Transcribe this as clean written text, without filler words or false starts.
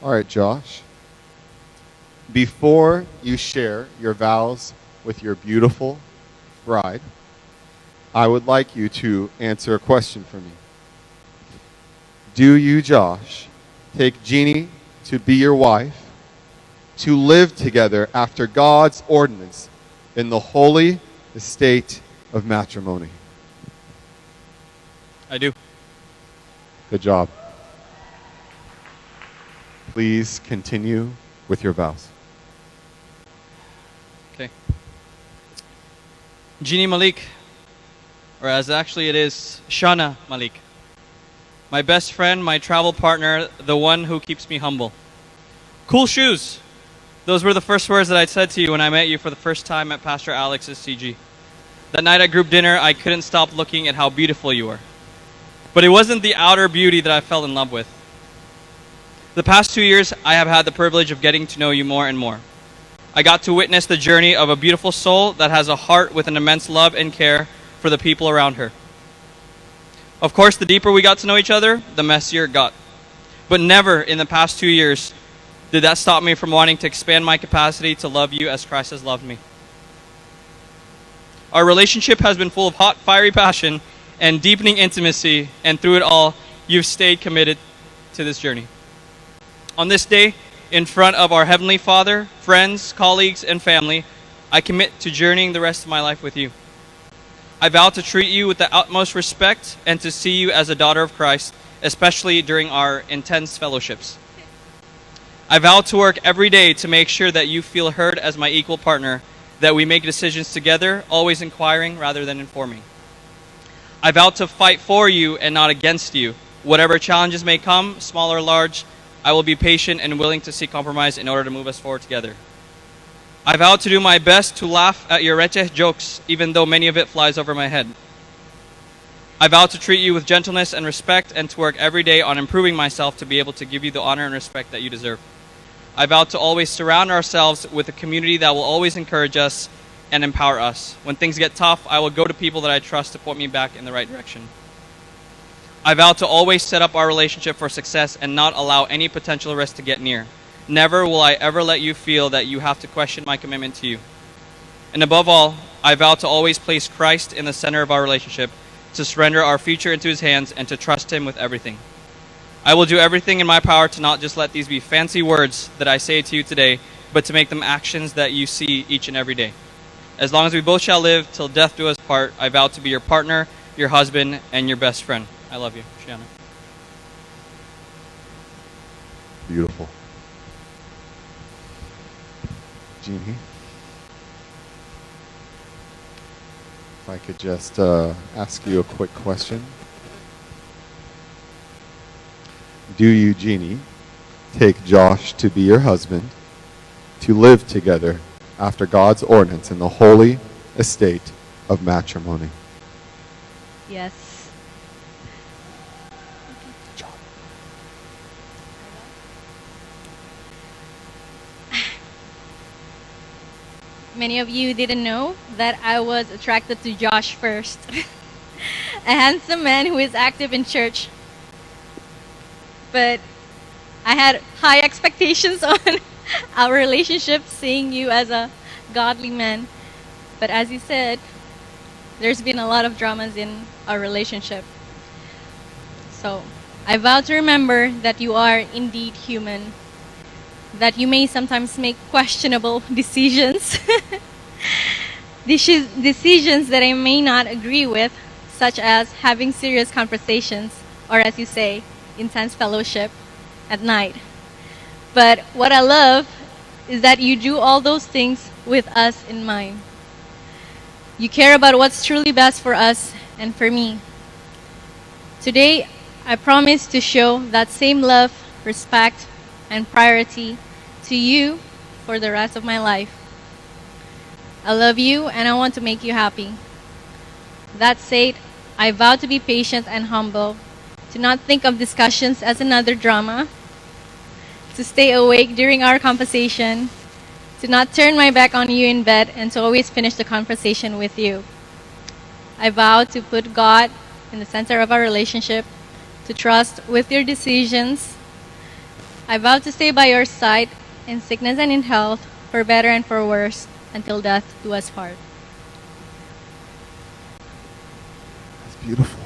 All right, Josh. Before you share your vows with your beautiful bride, I would like you to answer a question for me. Do you, Josh, take Jeanne to be your wife, to live together after God's ordinance in the holy estate of matrimony? I do. Good job. Please continue with your vows. Okay. Jeanne Malik, or as actually it is, Shana Malik. My best friend, my travel partner, the one who keeps me humble. Cool shoes. Those were the first words that I said to you when I met you for the first time at Pastor Alex's CG. That night at group dinner, I couldn't stop looking at how beautiful you were. But it wasn't the outer beauty that I fell in love with. The past 2 years, I have had the privilege of getting to know you more and more. I got to witness the journey of a beautiful soul that has a heart with an immense love and care for the people around her. Of course, the deeper we got to know each other, the messier it got. But never in the past 2 years did that stop me from wanting to expand my capacity to love you as Christ has loved me. Our relationship has been full of hot, fiery passion and deepening intimacy, and through it all, you've stayed committed to this journey. On this day, in front of our Heavenly Father, friends, colleagues, and family, I commit to journeying the rest of my life with you. I vow to treat you with the utmost respect and to see you as a daughter of Christ, especially during our intense fellowships. I vow to work every day to make sure that you feel heard as my equal partner, that we make decisions together, always inquiring rather than informing. I vow to fight for you and not against you. Whatever challenges may come, small or large, I will be patient and willing to seek compromise in order to move us forward together. I vow to do my best to laugh at your receh jokes, even though many of it flies over my head. I vow to treat you with gentleness and respect and to work every day on improving myself to be able to give you the honor and respect that you deserve. I vow to always surround ourselves with a community that will always encourage us and empower us. When things get tough, I will go to people that I trust to point me back in the right direction. I vow to always set up our relationship for success and not allow any potential risk to get near. Never will I ever let you feel that you have to question my commitment to you. And above all, I vow to always place Christ in the center of our relationship, to surrender our future into His hands, and to trust Him with everything. I will do everything in my power to not just let these be fancy words that I say to you today, but to make them actions that you see each and every day. As long as we both shall live till death do us part, I vow to be your partner, your husband, and your best friend. I love you, Jeanne. Beautiful. Jeanne, if I could just ask you a quick question. Do you, Jeanne, take Josh to be your husband, to live together after God's ordinance in the holy estate of matrimony? Yes. Many of you didn't know that I was attracted to Josh first. A handsome man who is active in church. But I had high expectations on our relationship, seeing you as a godly man. But as you said, there's been a lot of dramas in our relationship. So I vow to remember that you are indeed human, that you may sometimes make questionable decisions, decisions that I may not agree with, such as having serious conversations, or as you say, intense fellowship at night. But what I love is that you do all those things with us in mind. You care about what's truly best for us and for me. Today, I promise to show that same love, respect, and priority to you for the rest of my life. I love you and I want to make you happy. That said, I vow to be patient and humble, to not think of discussions as another drama, to stay awake during our conversation, to not turn my back on you in bed, and to always finish the conversation with you. I vow to put God in the center of our relationship, to trust with your decisions, I vow to stay by your side in sickness and in health, for better and for worse, until death do us part. That's beautiful.